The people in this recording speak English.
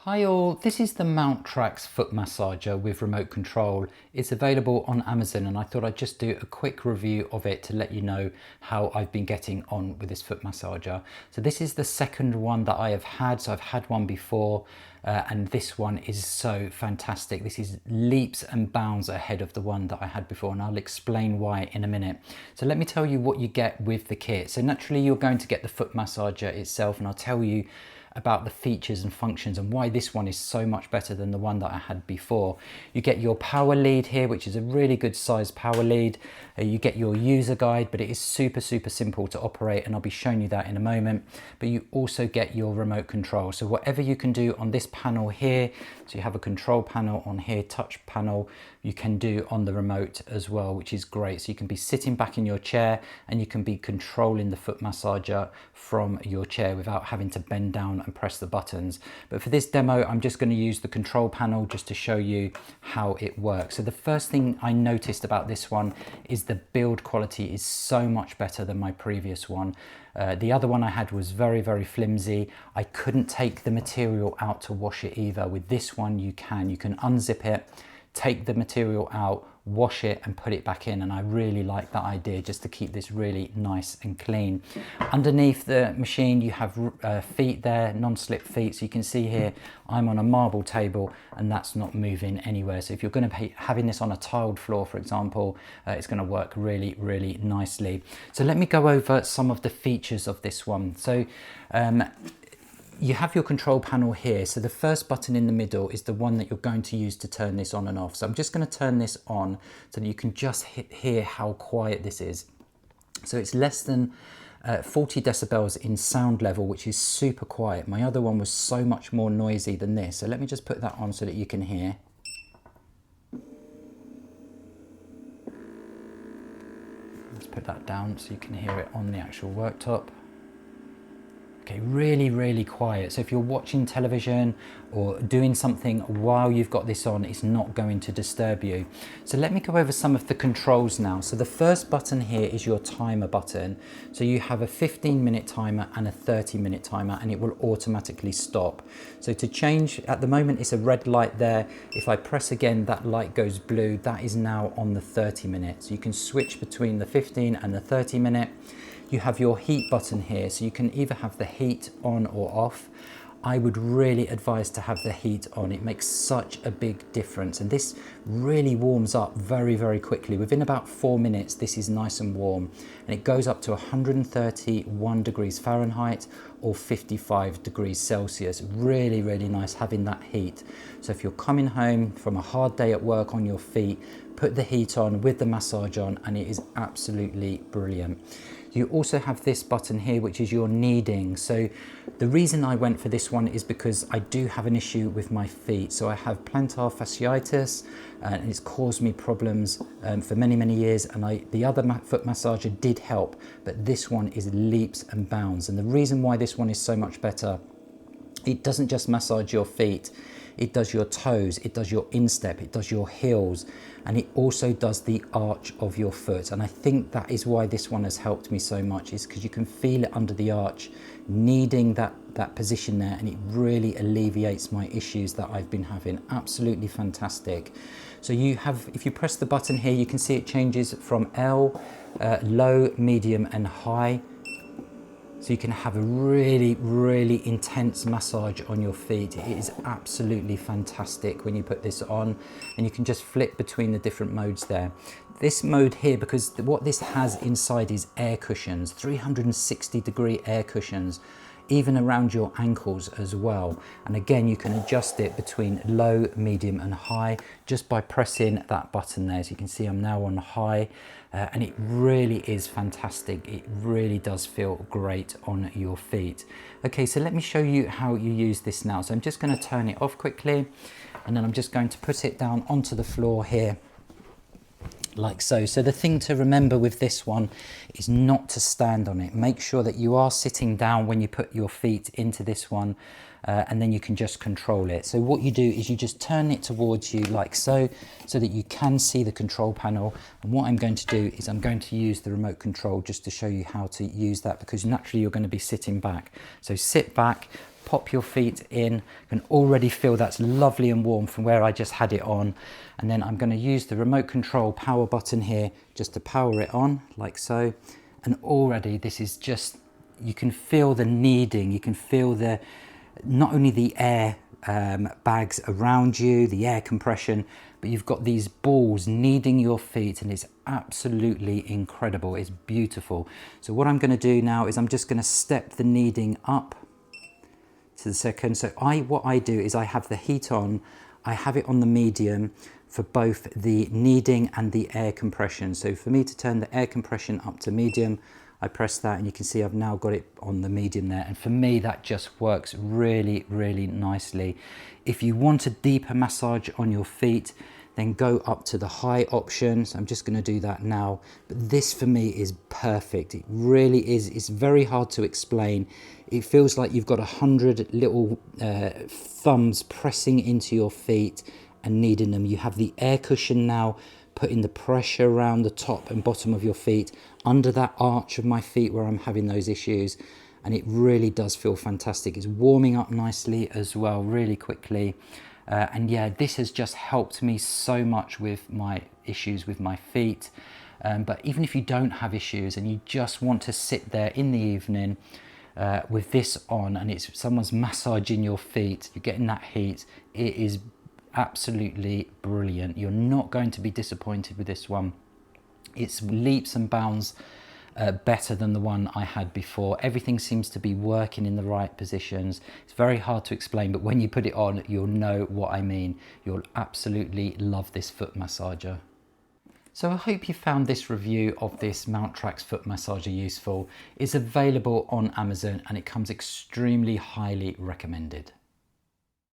Hi all, this is the MOUNTRAX Foot Massager with remote control. It's available on Amazon and I thought I'd just do a quick review of it to let you know how I've been getting on with this foot massager. So this is the second one that I have had, so I've had one before and this one is so fantastic. This is leaps and bounds ahead of the one that I had before and I'll explain why in a minute. So let me tell you what you get with the kit. So naturally you're going to get the foot massager itself and I'll tell you about the features and functions and why this one is so much better than the one that I had before. You get your power lead here, which is a really good sized power lead. You get your user guide, but it is super simple to operate and I'll be showing you that in a moment. But you also get your remote control. So whatever you can do on this panel here, so you have a control panel on here, touch panel, you can do on the remote as well, which is great. So you can be sitting back in your chair and you can be controlling the foot massager from your chair without having to bend down and press the buttons. But for this demo, I'm just going to use the control panel just to show you how it works. So the first thing I noticed about this one is the build quality is so much better than my previous one. The other one I had was very flimsy. I couldn't take the material out to wash it either. With this one you can unzip it, take the material out, wash it and put it back in, and I really like that idea just to keep this really nice and clean. Underneath the machine you have feet there, non-slip feet, so you can see here I'm on a marble table and that's not moving anywhere. So if you're going to be having this on a tiled floor, for example, it's going to work really nicely. So let me go over some of the features of this one. So you have your control panel here. So the first button in the middle is the one that you're going to use to turn this on and off. So I'm just going to turn this on so that you can just hear how quiet this is. So it's less than 40 decibels in sound level, which is super quiet. My other one was so much more noisy than this. So let me just put that on so that you can hear. Let's put that down so you can hear it on the actual worktop. Okay, really quiet. So if you're watching television or doing something while you've got this on, it's not going to disturb you. So let me go over some of the controls now. So the first button here is your timer button. So you have a 15-minute timer and a 30-minute timer and it will automatically stop. So to change, at the moment it's a red light there. If I press again, that light goes blue. That is now on the 30-minute. So you can switch between the 15 and the 30-minute. You have your heat button here, so you can either have the heat on or off. I would really advise to have the heat on. It makes such a big difference and this really warms up very quickly. Within about 4 minutes this is nice and warm and it goes up to 131 degrees Fahrenheit or 55 degrees Celsius. Really nice having that heat. So if you're coming home from a hard day at work on your feet, put the heat on with the massage on and it is absolutely brilliant. You also have this button here, which is your kneading. So the reason I went for this one is because I do have an issue with my feet. So I have plantar fasciitis and it's caused me problems for many years. And the other foot massager did help, but this one is leaps and bounds. And the reason why this one is so much better, it doesn't just massage your feet, it does your toes, it does your instep, it does your heels, and it also does the arch of your foot. And I think that is why this one has helped me so much, is because you can feel it under the arch, kneading that position there, and it really alleviates my issues that I've been having. Absolutely fantastic. So you have, if you press the button here, you can see it changes from L, low, medium and high. So you can have a really intense massage on your feet. It is absolutely fantastic when you put this on, and you can just flip between the different modes there. This mode here, because what this has inside is air cushions, 360-degree air cushions, even around your ankles as well. And again, you can adjust it between low, medium and high just by pressing that button there. As you can see, I'm now on high and it really is fantastic. It really does feel great on your feet. Okay, so let me show you how you use this now. So I'm just going to turn it off quickly and then I'm just going to put it down onto the floor here, like so. So the thing to remember with this one is not to stand on it. Make sure that you are sitting down when you put your feet into this one and then you can just control it. So what you do is you just turn it towards you like so that you can see the control panel. And what I'm going to do is I'm going to use the remote control just to show you how to use that, because naturally you're going to be sitting back. So sit back, pop your feet in. You can already feel that's lovely and warm from where I just had it on. And then I'm going to use the remote control power button here just to power it on, like so. And already this is just, you can feel the kneading, you can feel the, not only the air bags around you, the air compression, but you've got these balls kneading your feet, and it's absolutely incredible. It's beautiful. So what I'm going to do now is I'm just going to step the kneading up to the second. So what I do is I have the heat on, I have it on the medium for both the kneading and the air compression. So for me to turn the air compression up to medium, I press that and you can see I've now got it on the medium there. And for me, that just works really, really nicely. If you want a deeper massage on your feet, then go up to the high option. So I'm just going to do that now. But this for me is perfect. It really is. It's very hard to explain. It feels like you've got 100 little thumbs pressing into your feet and kneading them. You have the air cushion now, putting the pressure around the top and bottom of your feet, under that arch of my feet where I'm having those issues. And it really does feel fantastic. It's warming up nicely as well, really quickly. And yeah, this has just helped me so much with my issues with my feet. But even if you don't have issues and you just want to sit there in the evening with this on, and it's someone's massaging your feet, you're getting that heat, it is absolutely brilliant. You're not going to be disappointed with this one. It's leaps and bounds better than the one I had before. Everything seems to be working in the right positions. It's very hard to explain, but when you put it on, you'll know what I mean. You'll absolutely love this foot massager. So I hope you found this review of this MOUNTRAX foot massager useful. It's available on Amazon and it comes extremely highly recommended.